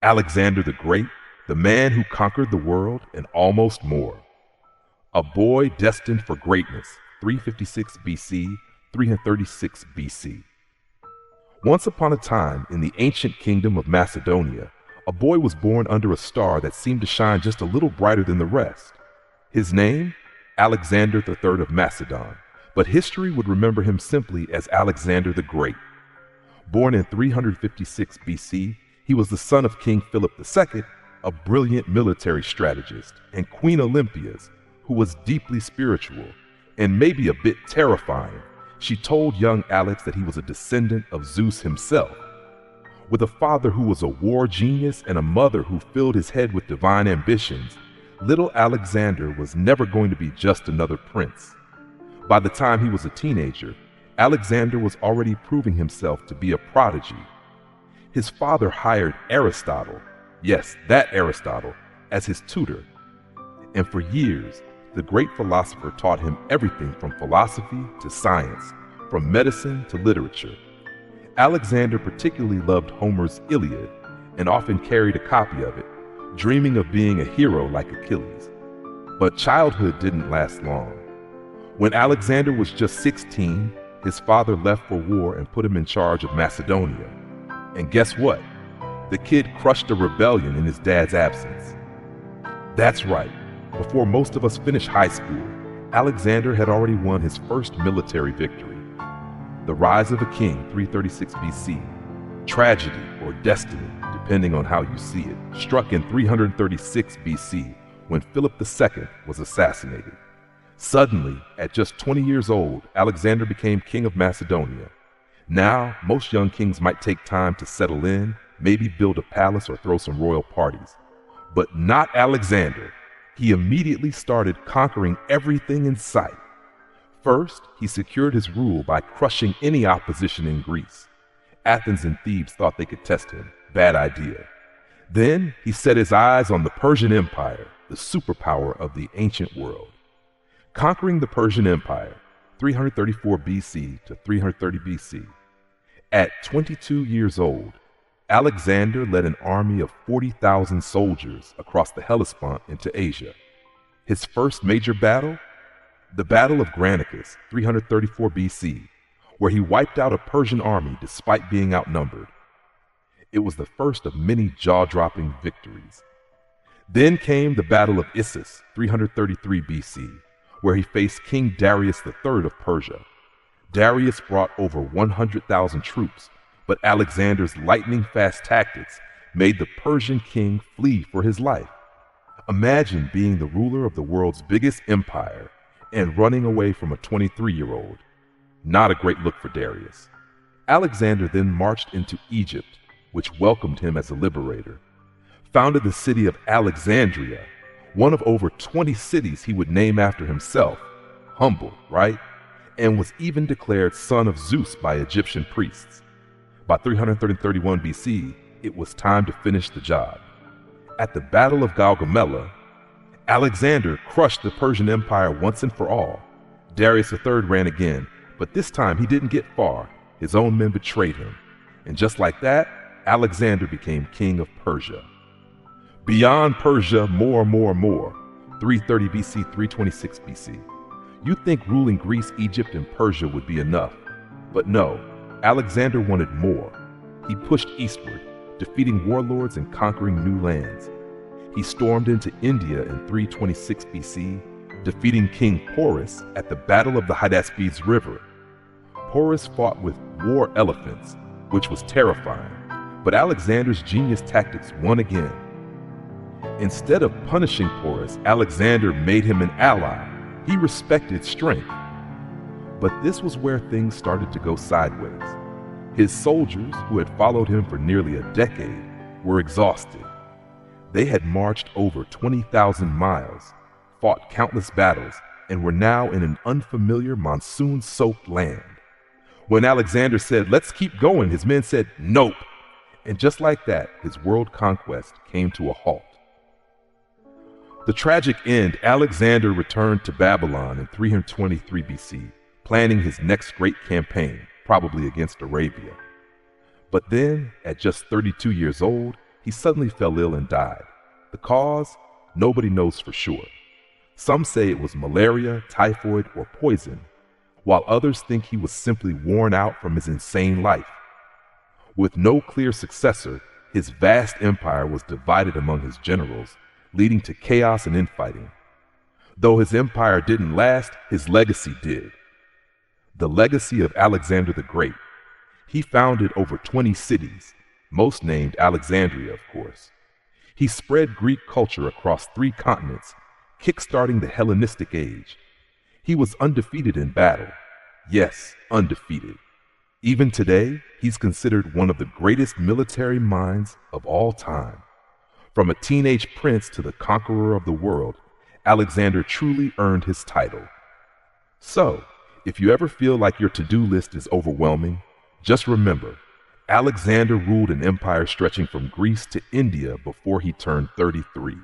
Alexander the Great, the man who conquered the world and almost more. A boy destined for greatness, 356 BC, 336 BC. Once upon a time, in the ancient kingdom of Macedonia, a boy was born under a star that seemed to shine just a little brighter than the rest. His name? Alexander III of Macedon, but history would remember him simply as Alexander the Great. Born in 356 BC, he was the son of King Philip II, a brilliant military strategist, and Queen Olympias, who was deeply spiritual and maybe a bit terrifying. She told young Alex that he was a descendant of Zeus himself. With a father who was a war genius and a mother who filled his head with divine ambitions, little Alexander was never going to be just another prince. By the time he was a teenager, Alexander was already proving himself to be a prodigy. His father hired Aristotle, yes, that Aristotle, as his tutor. And for years, the great philosopher taught him everything from philosophy to science, from medicine to literature. Alexander particularly loved Homer's Iliad and often carried a copy of it, dreaming of being a hero like Achilles. But childhood didn't last long. When Alexander was just 16, his father left for war and put him in charge of Macedonia. And guess what? The kid crushed a rebellion in his dad's absence. That's right. Before most of us finished high school, Alexander had already won his first military victory. The rise of a king, 336 BC, tragedy or destiny, depending on how you see it, struck in 336 BC when Philip II was assassinated. Suddenly, at just 20 years old, Alexander became king of Macedonia. Now, most young kings might take time to settle in, maybe build a palace or throw some royal parties. But not Alexander. He immediately started conquering everything in sight. First, he secured his rule by crushing any opposition in Greece. Athens and Thebes thought they could test him. Bad idea. Then, he set his eyes on the Persian Empire, the superpower of the ancient world. Conquering the Persian Empire, 334 BC to 330 BC. At 22 years old, Alexander led an army of 40,000 soldiers across the Hellespont into Asia. His first major battle? The Battle of Granicus, 334 BC, where he wiped out a Persian army despite being outnumbered. It was the first of many jaw-dropping victories. Then came the Battle of Issus, 333 BC, where he faced King Darius III of Persia. Darius brought over 100,000 troops, but Alexander's lightning-fast tactics made the Persian king flee for his life. Imagine being the ruler of the world's biggest empire and running away from a 23-year-old. Not a great look for Darius. Alexander then marched into Egypt, which welcomed him as a liberator. Founded the city of Alexandria, one of over 20 cities he would name after himself. Humble, right? And was even declared son of Zeus by Egyptian priests. By 331 BC, it was time to finish the job. At the Battle of Gaugamela, Alexander crushed the Persian Empire once and for all. Darius III ran again, but this time he didn't get far. His own men betrayed him. And just like that, Alexander became king of Persia. Beyond Persia, more. 330 BC, 326 BC. You'd think ruling Greece, Egypt, and Persia would be enough. But no, Alexander wanted more. He pushed eastward, defeating warlords and conquering new lands. He stormed into India in 326 BC, defeating King Porus at the Battle of the Hydaspes River. Porus fought with war elephants, which was terrifying, but Alexander's genius tactics won again. Instead of punishing Porus, Alexander made him an ally. He respected strength. But this was where things started to go sideways. His soldiers, who had followed him for nearly a decade, were exhausted. They had marched over 20,000 miles, fought countless battles, and were now in an unfamiliar monsoon-soaked land. When Alexander said, "Let's keep going," his men said, "Nope." And just like that, his world conquest came to a halt. The tragic end, Alexander returned to Babylon in 323 BC, planning his next great campaign, probably against Arabia. But then, at just 32 years old, he suddenly fell ill and died. The cause? Nobody knows for sure. Some say it was malaria, typhoid, or poison, while others think he was simply worn out from his insane life. With no clear successor, his vast empire was divided among his generals, leading to chaos and infighting. Though his empire didn't last, his legacy did. The legacy of Alexander the Great. He founded over 20 cities, most named Alexandria, of course. He spread Greek culture across 3 continents, kickstarting the Hellenistic age. He was undefeated in battle. Yes, undefeated. Even today, he's considered one of the greatest military minds of all time. From a teenage prince to the conqueror of the world, Alexander truly earned his title. So, if you ever feel like your to-do list is overwhelming, just remember, Alexander ruled an empire stretching from Greece to India before he turned 33.